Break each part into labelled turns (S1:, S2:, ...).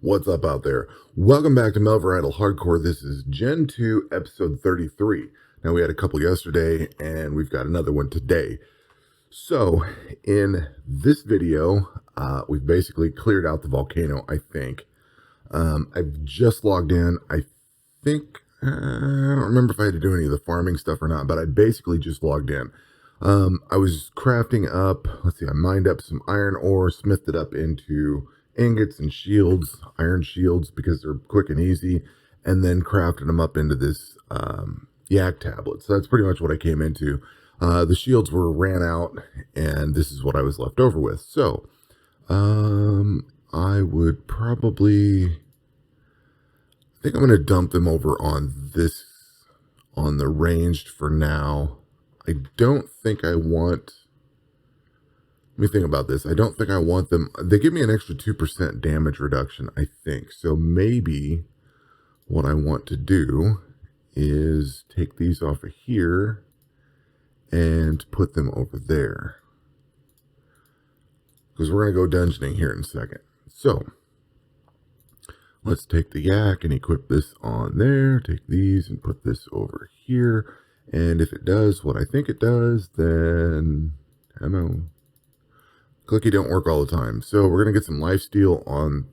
S1: What's up out there? Welcome back to Melvor Idle Hardcore. This is Gen 2, episode 33. Now, we had a couple yesterday, and we've got another one today. So, in this video, we've basically cleared out the volcano, I think. I've just logged in. I think, I don't remember if I had to do any of the farming stuff or not, but I basically just logged in. I was crafting up, I mined up some iron ore, smithed it up into ingots and shields, iron shields, because they're quick and easy, and then crafted them up into this yak tablet. So that's pretty much what I came into. The shields ran out, and this is what I was left over with. So I would probably, I think I'm going to dump them over on the ranged for now. I don't think I want, let me think about this. I don't think I want them. They give me an extra 2% damage reduction, I think. So maybe what I want to do is take these off of here and put them over there, because we're going to go dungeoning here in a second. So let's take the yak and equip this on there. Take these and put this over here. And if it does what I think it does, then ammo. Clicky don't work all the time. So we're going to get some lifesteal on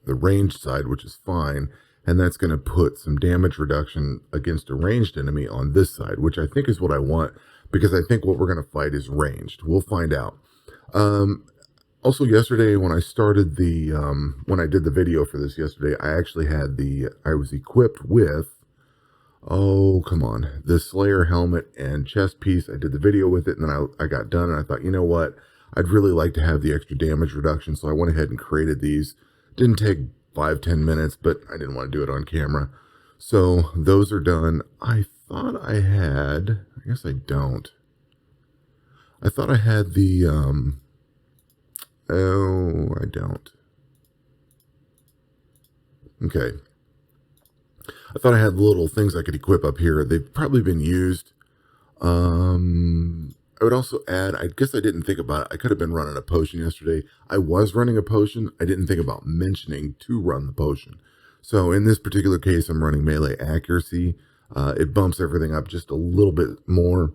S1: the ranged side, which is fine. And that's going to put some damage reduction against a ranged enemy on this side, which I think is what I want, because I think what we're going to fight is ranged. We'll find out. Also, yesterday when I started when I did the video for this yesterday, I actually had I was equipped with, oh, come on, the Slayer helmet and chest piece. I did the video with it, and then I got done, and I thought, you know what? I'd really like to have the extra damage reduction, so I went ahead and created these. Didn't take 5-10 minutes, but I didn't want to do it on camera. So those are done. I thought I had, I guess I don't. I thought I had the, oh, I don't. Okay. I thought I had little things I could equip up here. They've probably been used. I would also add, I guess I didn't think about it. I could have been running a potion yesterday. I was running a potion. I didn't think about mentioning to run the potion. So in this particular case, I'm running melee accuracy. It bumps everything up just a little bit more.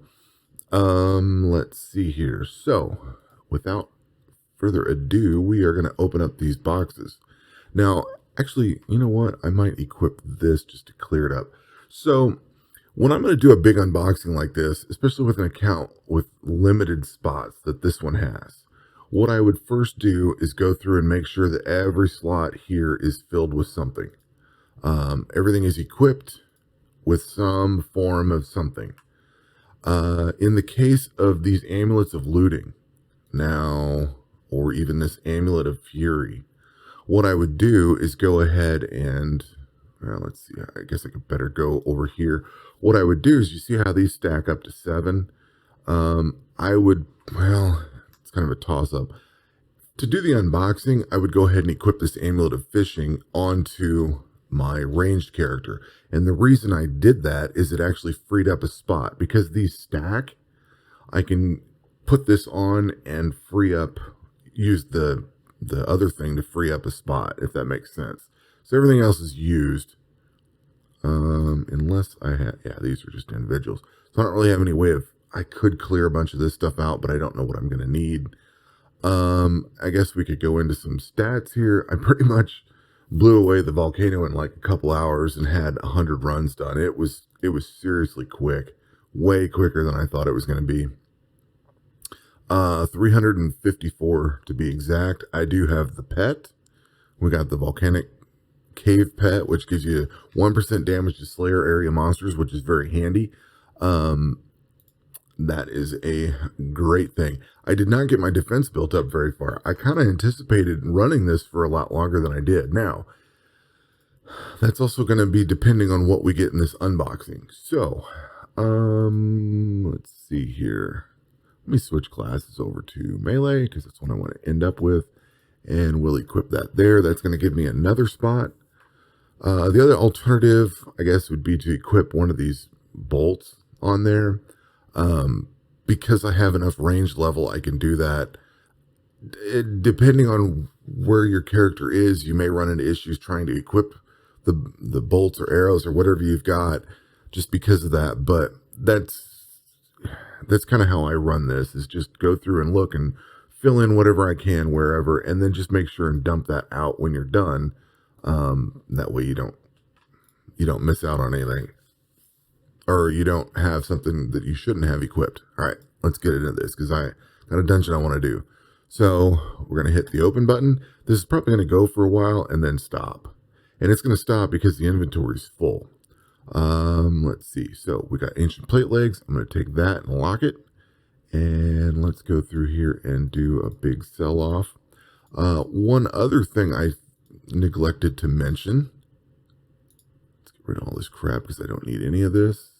S1: Let's see here. So without further ado, we are going to open up these boxes. Now, actually, you know what? I might equip this just to clear it up. So when I'm going to do a big unboxing like this, especially with an account with limited spots that this one has, what I would first do is go through and make sure that every slot here is filled with something. Everything is equipped with some form of something. In the case of these amulets of looting now, or even this amulet of fury, what I would do is go ahead and, well, let's see, I guess I could better go over here. What I would do is, you see how these stack up to 7? I would, well, it's kind of a toss-up. To do the unboxing, I would go ahead and equip this amulet of fishing onto my ranged character. And the reason I did that is it actually freed up a spot. Because these stack, I can put this on and free up, use the other thing to free up a spot, if that makes sense. So everything else is used. Unless I had, yeah, these are just individuals. So I don't really have any way of, I could clear a bunch of this stuff out, but I don't know what I'm going to need. I guess we could go into some stats here. I pretty much blew away the volcano in like a couple hours and had 100 runs done. It was seriously quick, way quicker than I thought it was going to be. 354 to be exact. I do have the pet. We got the Volcanic Cave pet, which gives you 1% damage to Slayer area monsters, which is very handy. That is a great thing. I did not get my defense built up very far. I kind of anticipated running this for a lot longer than I did. Now, that's also going to be depending on what we get in this unboxing. So, let's see here. Let me switch classes over to melee, because that's what I want to end up with. And we'll equip that there. That's going to give me another spot. The other alternative, I guess, would be to equip one of these bolts on there. Because I have enough range level, I can do that. Depending on where your character is, you may run into issues trying to equip the bolts or arrows or whatever you've got just because of that. But that's kind of how I run this, is just go through and look and fill in whatever I can wherever, and then just make sure and dump that out when you're done. That way you don't miss out on anything, or you don't have something that you shouldn't have equipped. All right, let's get into this because I got a dungeon I want to do. So we're going to hit the open button. This is probably going to go for a while and then stop. And it's going to stop because the inventory is full. Let's see. So we got ancient plate legs. I'm going to take that and lock it. And let's go through here and do a big sell off. One other thing I neglected to mention. Let's get rid of all this crap because I don't need any of this.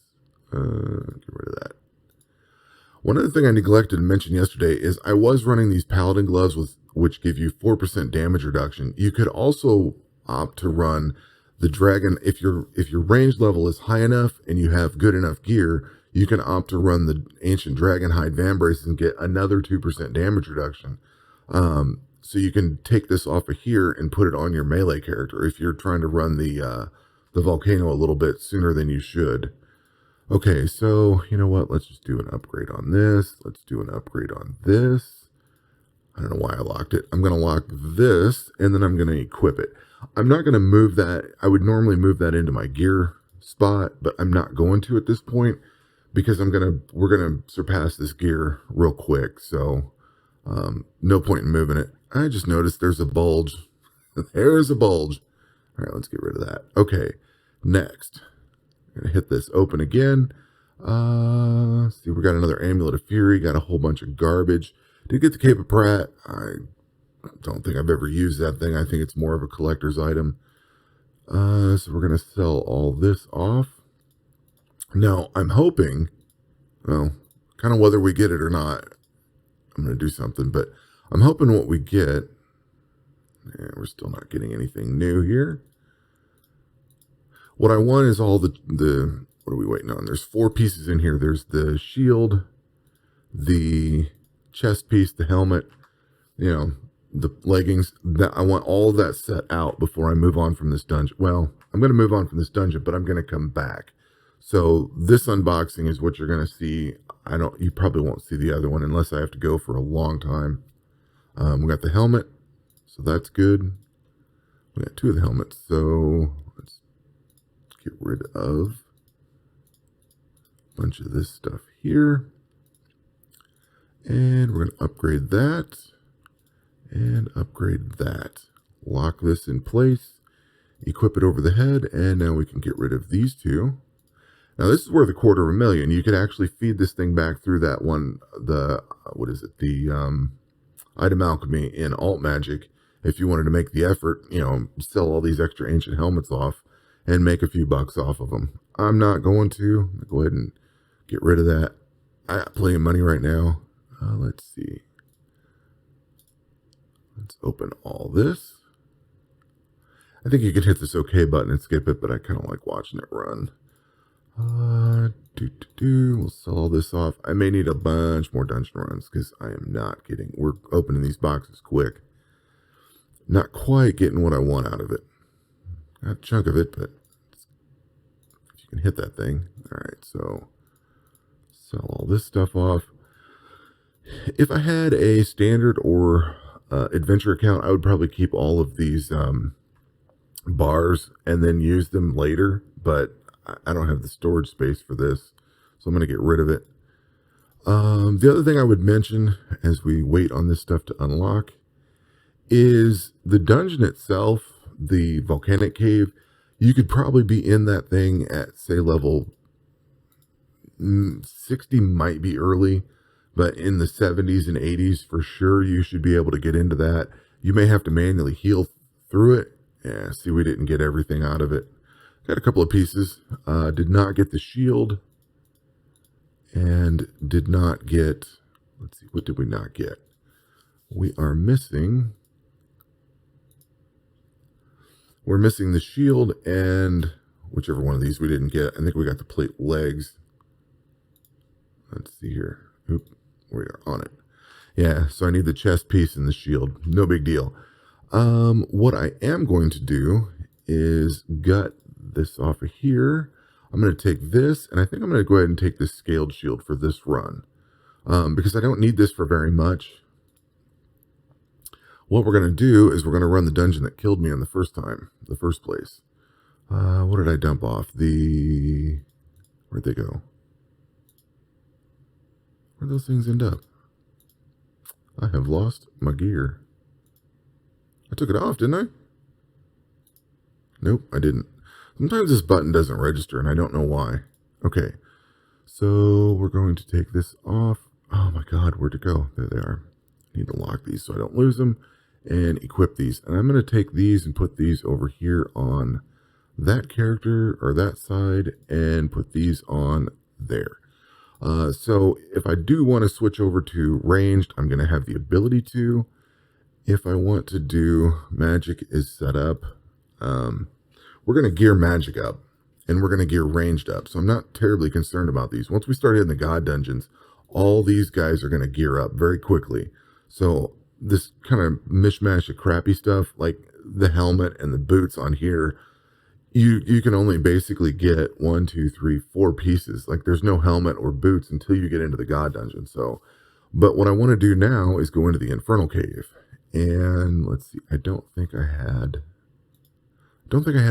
S1: Get rid of that. One other thing I neglected to mention yesterday is I was running these paladin gloves which give you 4% damage reduction. You could also opt to run the dragon. If your range level is high enough and you have good enough gear, you can opt to run the ancient dragon hide vambraces and get another 2% damage reduction. So you can take this off of here and put it on your melee character if you're trying to run the volcano a little bit sooner than you should. Okay, so you know what? Let's just do an upgrade on this. Let's do an upgrade on this. I don't know why I locked it. I'm going to lock this, and then I'm going to equip it. I'm not going to move that. I would normally move that into my gear spot, but I'm not going to at this point because we're going to surpass this gear real quick. So no point in moving it. I just noticed there's a bulge. There's a bulge. All right, let's get rid of that. Okay, next. I'm going to hit this open again. See, we got another Amulet of Fury. Got a whole bunch of garbage. Did get the Cape of Pratt. I don't think I've ever used that thing. I think it's more of a collector's item. So we're going to sell all this off. Now, I'm hoping, well, kind of whether we get it or not, I'm going to do something, but I'm hoping what we get, we're still not getting anything new here. What I want is all the what are we waiting on? There's 4 pieces in here. There's the shield, the chest piece, the helmet, the leggings. That I want all of that set out before I move on from this dungeon. Well, I'm going to move on from this dungeon, but I'm going to come back. So this unboxing is what you're going to see. You probably won't see the other one unless I have to go for a long time. We got the helmet, so that's good. We got 2 of the helmets, so let's get rid of a bunch of this stuff here. And we're going to upgrade that and upgrade that. Lock this in place, equip it over the head, and now we can get rid of these 2. Now this is worth $250,000. You could actually feed this thing back through that one, the item alchemy in alt magic if you wanted to make the effort, sell all these extra ancient helmets off and make a few bucks off of them. I'm not going to. I'm going to go ahead and get rid of that. I got plenty of money right now. Let's see. Let's open all this. I think you could hit this OK button and skip it, but I kind of like watching it run. We'll sell all this off. I may need a bunch more dungeon runs because I am not getting. We're opening these boxes quick. Not quite getting what I want out of it. Got a chunk of it, but if you can hit that thing. All right, so sell all this stuff off. If I had a standard or adventure account, I would probably keep all of these bars and then use them later, but I don't have the storage space for this, so I'm going to get rid of it. The other thing I would mention as we wait on this stuff to unlock is the dungeon itself, the Volcanic Cave. You could probably be in that thing at, say, level 60 might be early, but in the 70s and 80s for sure you should be able to get into that. You may have to manually heal through it. Yeah, see, we didn't get everything out of it. Got a couple of pieces. Did not get the shield. And did not get... Let's see, what did we not get? We are missing... We're missing the shield and whichever one of these we didn't get. I think we got the plate legs. Let's see here. Oop, we are on it. Yeah, so I need the chest piece and the shield. No big deal. What I am going to do is gut this off of here. I'm going to take this, and I think I'm going to go ahead and take this scaled shield for this run, because I don't need this for very much. What we're going to do is we're going to run the dungeon that killed me on the first place. What did I dump off? Where'd they go? Where'd those things end up? I have lost my gear. I took it off, didn't I? Nope, I didn't. Sometimes this button doesn't register, and I don't know why. Okay, so we're going to take this off. Oh my god, where'd it go? There they are. I need to lock these so I don't lose them, and equip these. And I'm going to take these and put these over here on that character, or that side, and put these on there. So if I do want to switch over to ranged, I'm going to have the ability to. If I want to do magic is set up, we're going to gear magic up, and we're going to gear ranged up. So I'm not terribly concerned about these. Once we start hitting the god dungeons, all these guys are going to gear up very quickly. So this kind of mishmash of crappy stuff, like the helmet and the boots on here, you can only basically get 1, 2, 3, 4 pieces. Like there's no helmet or boots until you get into the god dungeon. So, but what I want to do now is go into the Infernal Cave. And let's see, I don't think I had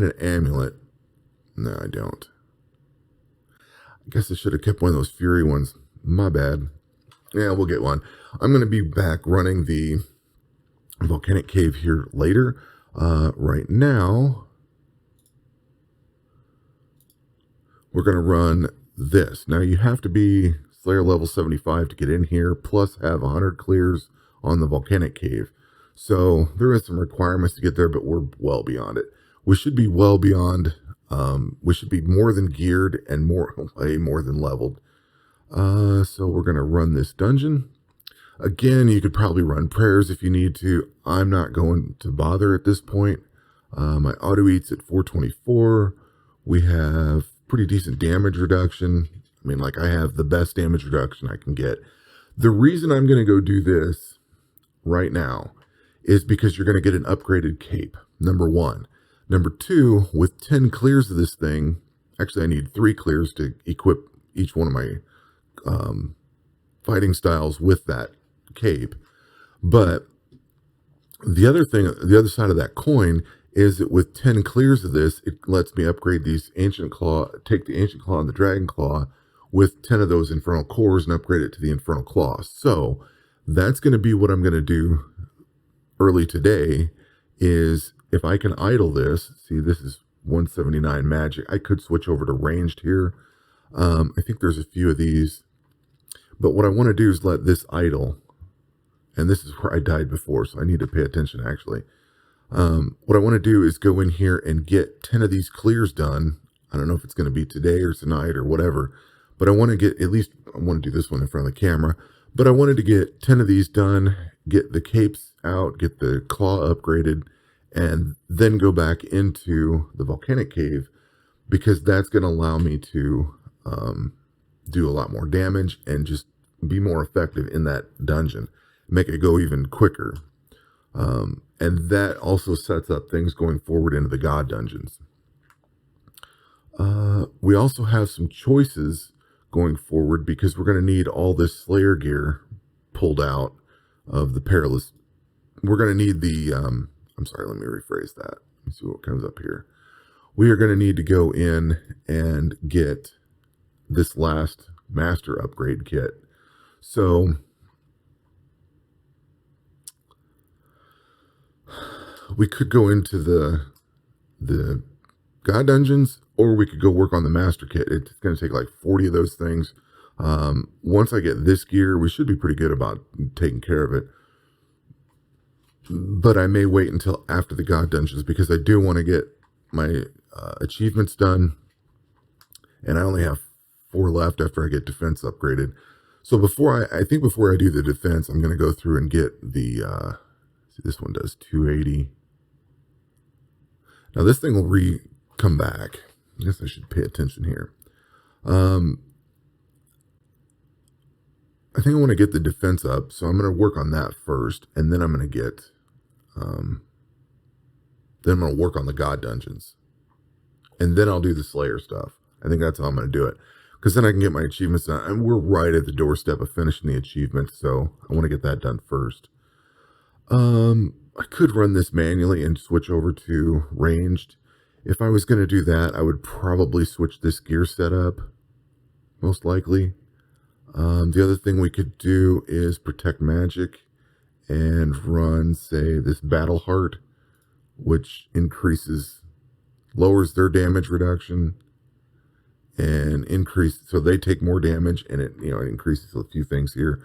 S1: an amulet. No, I don't. I guess I should have kept one of those Fury ones. My bad. Yeah, we'll get one. I'm going to be back running the Volcanic Cave here later. Right now, we're going to run this. Now, you have to be Slayer level 75 to get in here, plus have 100 clears on the Volcanic Cave. So there is some requirements to get there, but we're well beyond it. We should be well beyond, we should be more than geared and way more than leveled. So we're going to run this dungeon. Again, you could probably run prayers if you need to. I'm not going to bother at this point. My auto eats at 424. We have pretty decent damage reduction. I mean, like I have the best damage reduction I can get. The reason I'm going to go do this right now is because you're going to get an upgraded cape, number 1. Number 2, with 10 clears of this thing, actually I need 3 clears to equip each one of my fighting styles with that cape. But the other side of that coin is that with 10 clears of this, it lets me upgrade these Ancient Claw, take the Ancient Claw and the Dragon Claw with 10 of those Infernal Cores and upgrade it to the Infernal Claw. So that's going to be what I'm going to do early today, is if I can idle this, see this is 179 magic. I could switch over to ranged here. I think there's a few of these, but what I want to do is let this idle. And this is where I died before, so I need to pay attention actually. What I want to do is go in here and get 10 of these clears done. I don't know if it's going to be today or tonight or whatever, but I want to get at least, I want to do this one in front of the camera, but I wanted to get 10 of these done, get the capes out, get the claw upgraded, and then go back into the Volcanic Cave, because that's going to allow me to do a lot more damage and just be more effective in that dungeon, make it go even quicker. And that also sets up things going forward into the God dungeons. We also have some choices going forward, because we're going to need all this Slayer gear pulled out of the Perilous. We're going to need the, I'm sorry, let me rephrase that. Let me see what comes up here. We are going to need to go in and get this last master upgrade kit. So we could go into the God dungeons, or we could go work on the master kit. It's going to take like 40 of those things. Once I get this gear, we should be pretty good about taking care of it. But I may wait until after the God dungeons, because I do want to get my achievements done. And I only have 4 left after I get defense upgraded. So before I think before I do the defense, I'm going to go through and get the, see, this one does 280. Now this thing will come back. I guess I should pay attention here. I think I want to get the defense up, so I'm going to work on that first, and then I'm going to get Then I'm going to work on the God dungeons. And then I'll do the Slayer stuff. I think that's how I'm going to do it. Because then I can get my achievements done. And we're right at the doorstep of finishing the achievement. So I want to get that done first. I could run this manually and switch over to ranged. If I was going to do that, I would probably switch this gear setup. Most likely. The other thing we could do is protect magic and run, say, this battle heart, which lowers their damage reduction and so they take more damage, and it increases a few things here.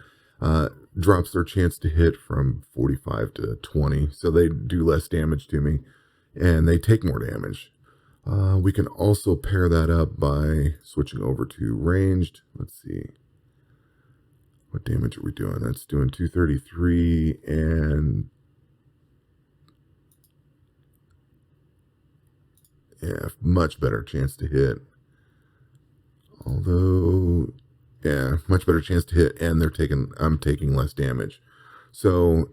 S1: Drops their chance to hit from 45 to 20, so they do less damage to me, and they take more damage. We can also pair that up by switching over to ranged. Let's see. What damage are we doing? That's doing 233 and yeah, much better chance to hit. Although, yeah, much better chance to hit, and I'm taking less damage. So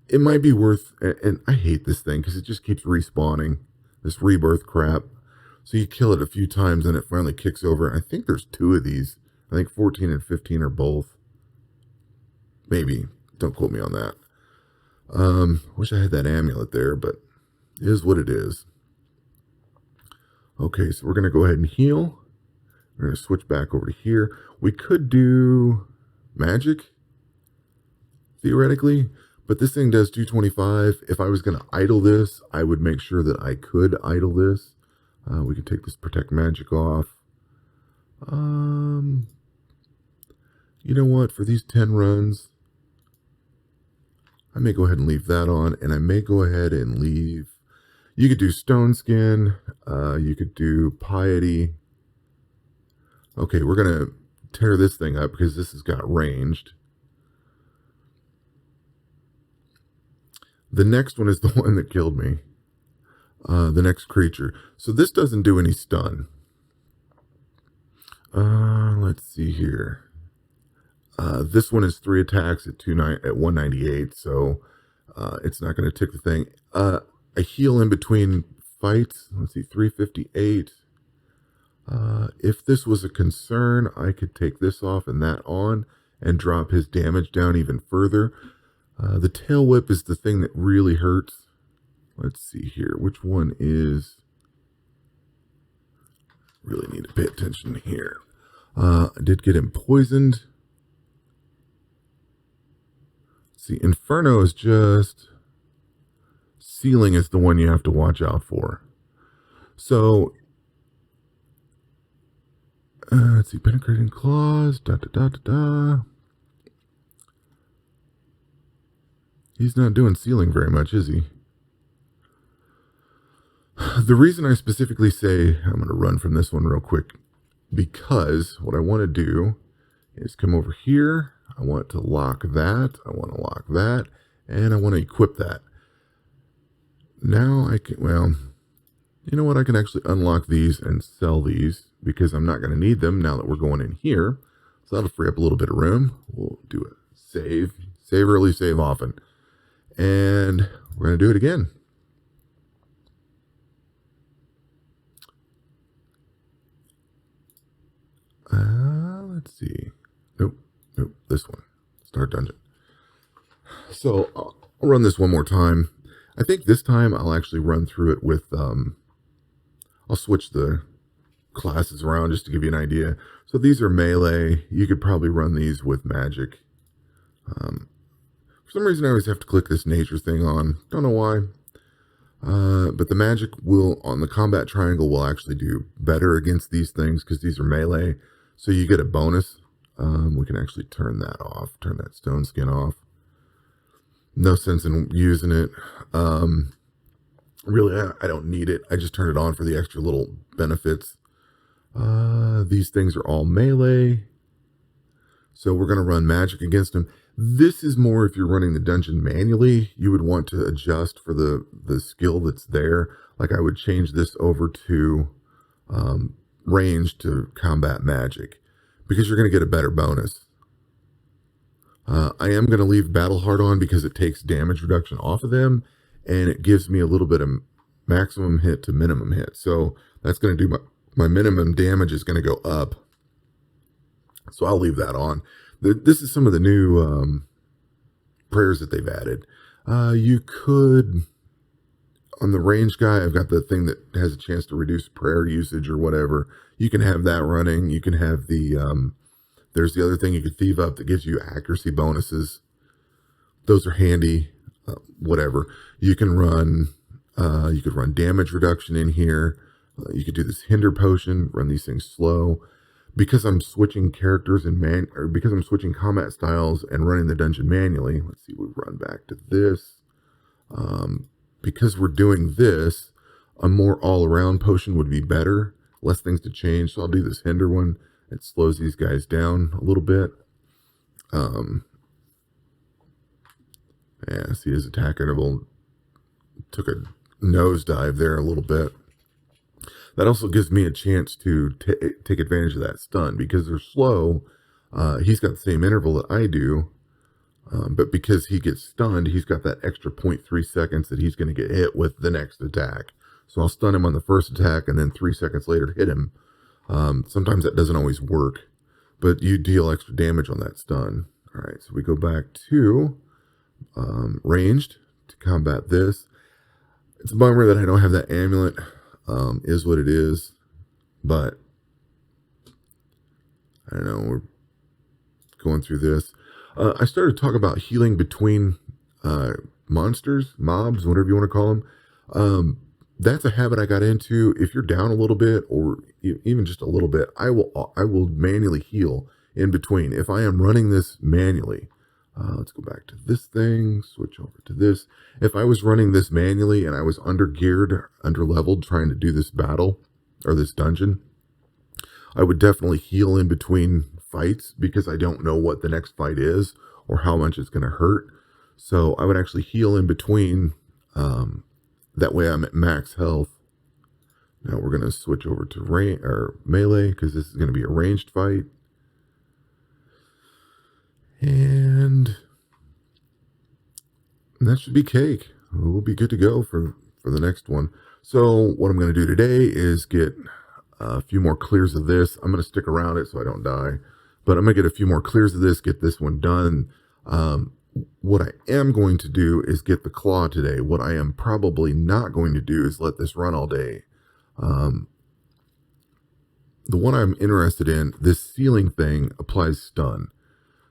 S1: it might be worth, and I hate this thing because it just keeps respawning, this rebirth crap. So you kill it a few times and it finally kicks over. I think there's 2 of these. I think 14 and 15 are both. Maybe. Don't quote me on that. Wish I had that amulet there, but it is what it is. Okay, so we're going to go ahead and heal. We're going to switch back over to here. We could do magic, theoretically, but this thing does 225. If I was going to idle this, I would make sure that I could idle this. We could take this protect magic off. You know what? For these 10 runs, I may go ahead and leave that on, and I may go ahead and leave. You could do stone skin. You could do piety. Okay, we're going to tear this thing up because this has got ranged. The next one is the one that killed me. The next creature. So this doesn't do any stun. Let's see here. This one is 3 attacks at 198, so it's not going to tick the thing. I heal in between fights. Let's see, 358. If this was a concern, I could take this off and that on and drop his damage down even further. The tail whip is the thing that really hurts. Let's see here. Which one is... Really need to pay attention here. I did get him poisoned. See, Inferno is just... Sealing is the one you have to watch out for. So... let's see, penetrating claws, He's not doing sealing very much, is he? The reason I specifically say I'm going to run from this one real quick, because what I want to do is come over here. I want to lock that. I want to lock that. And I want to equip that. Now I can, well, you know what? I can actually unlock these and sell these because I'm not going to need them now that we're going in here. So that'll free up a little bit of room. We'll do it. Save early, save often. And we're going to do it again. Let's see. Nope, this one. Start dungeon. So I'll run this one more time. I think this time I'll actually run through it with, I'll switch the classes around just to give you an idea. So these are melee. You could probably run these with magic. For some reason I always have to click this nature thing on. Don't know why. But the magic will, on the combat triangle, will actually do better against these things because these are melee. So you get a bonus. We can actually turn that off. Turn that stone skin off. No sense in using it. Really, I don't need it. I just turn it on for the extra little benefits. These things are all melee. So we're going to run magic against them. This is more if you're running the dungeon manually. You would want to adjust for the skill that's there. Like I would change this over to range to combat magic because you're going to get a better bonus. I am going to leave Battle Heart on because it takes damage reduction off of them and it gives me a little bit of maximum hit to minimum hit. So that's going to do my minimum damage is going to go up. So I'll leave that on. This is some of the new prayers that they've added. You could, on the range guy, I've got the thing that has a chance to reduce prayer usage or whatever. You can have that running. You can have the, there's the other thing you could thieve up that gives you accuracy bonuses. Those are handy. Whatever. You can run, you could run damage reduction in here. You could do this hinder potion, run these things slow. Because I'm switching characters and because I'm switching combat styles and running the dungeon manually. Let's see, we run back to this. Because we're doing this, a more all-around potion would be better. Less things to change. So I'll do this hinder one. It slows these guys down a little bit. Yeah, see his attack interval took a nosedive there a little bit. That also gives me a chance to take advantage of that stun because they're slow. He's got the same interval that I do, but because he gets stunned, he's got that extra 0.3 seconds that he's going to get hit with the next attack. So I'll stun him on the first attack and then 3 seconds later hit him. Sometimes that doesn't always work, but you deal extra damage on that stun. All right, so we go back to ranged to combat this. It's a bummer that I don't have that amulet. Is what it is, but I don't know, we're going through this. I started to talk about healing between monsters, mobs, whatever you want to call them. That's a habit I got into. If you're down a little bit or even just a little bit, I will manually heal in between. If I am running this manually, let's go back to this thing, switch over to this. If I was running this manually and I was under-geared, under-leveled, trying to do this battle or this dungeon, I would definitely heal in between fights because I don't know what the next fight is or how much it's going to hurt. So I would actually heal in between. That way I'm at max health. Now we're going to switch over to melee because this is going to be a ranged fight. And that should be cake. We'll be good to go for the next one. So what I'm going to do today is get a few more clears of this. I'm going to stick around it so I don't die. But I'm going to get a few more clears of this, get this one done. What I am going to do is get the claw today. What I am probably not going to do is let this run all day. The one I'm interested in, this ceiling thing applies stun.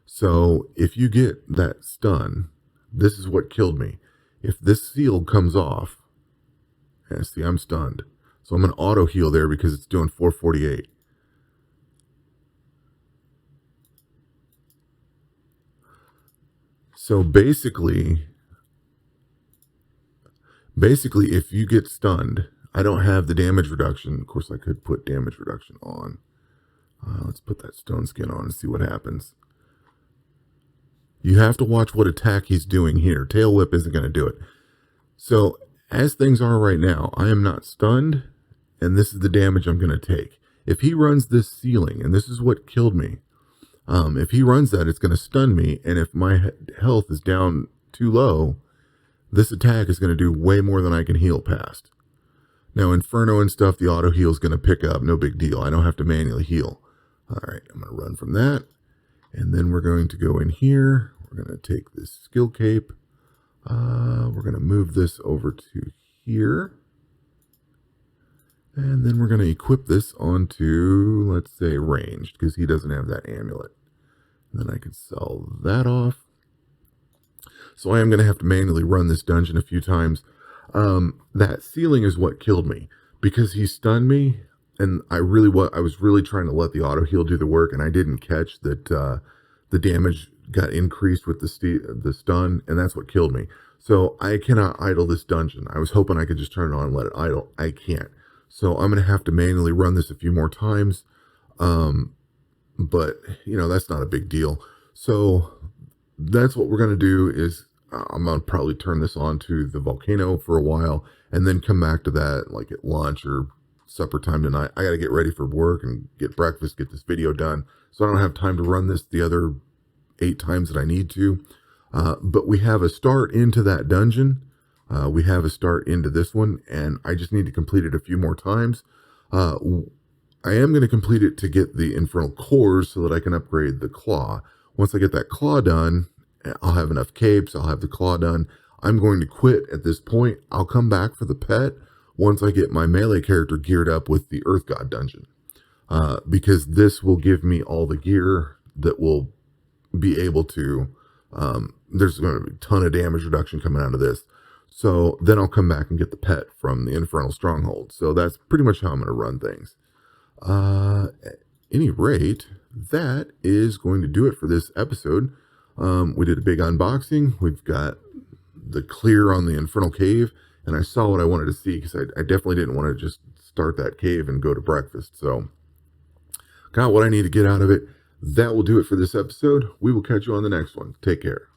S1: So if you get that stun, this is what killed me. If this seal comes off, yeah, see, I'm stunned. So I'm going to auto heal there because it's doing 448. So basically, if you get stunned, I don't have the damage reduction. Of course, I could put damage reduction on. Let's put that stone skin on and see what happens. You have to watch what attack he's doing here. Tail whip isn't going to do it. So as things are right now, I am not stunned, and this is the damage I'm going to take. If he runs this ceiling, and this is what killed me, if he runs that, it's going to stun me, and if my health is down too low, this attack is going to do way more than I can heal past. Now, Inferno and stuff, the auto heal is going to pick up. No big deal. I don't have to manually heal. All right, I'm going to run from that. And then we're going to go in here. We're going to take this skill cape. We're going to move this over to here. And then we're going to equip this onto, let's say, ranged, because he doesn't have that amulet. And then I can sell that off. So I am going to have to manually run this dungeon a few times. That ceiling is what killed me, because he stunned me. And I was really trying to let the auto heal do the work, and I didn't catch that the damage got increased with the stun, and that's what killed me. So I cannot idle this dungeon. I was hoping I could just turn it on and let it idle. I can't. So I'm going to have to manually run this a few more times. But, you know, that's not a big deal. So that's what we're going to do is I'm going to probably turn this on to the volcano for a while and then come back to that like at lunch or supper time tonight. I got to get ready for work and get breakfast, get this video done. So I don't have time to run this the other 8 times that I need to. But we have a start into that dungeon. We have a start into this one, and I just need to complete it a few more times. I am going to complete it to get the infernal cores so that I can upgrade the claw. Once I get that claw done, I'll have enough capes, I'll have the claw done. I'm going to quit at this point. I'll come back for the pet once I get my melee character geared up with the Earth God dungeon. Because this will give me all the gear that will be able to, there's going to be a ton of damage reduction coming out of this. So then I'll come back and get the pet from the Infernal Stronghold. So that's pretty much how I'm going to run things. At any rate, that is going to do it for this episode. We did a big unboxing. We've got the clear on the Infernal Cave, and I saw what I wanted to see because I definitely didn't want to just start that cave and go to breakfast. So got what I need to get out of it. That will do it for this episode. We will catch you on the next one. Take care.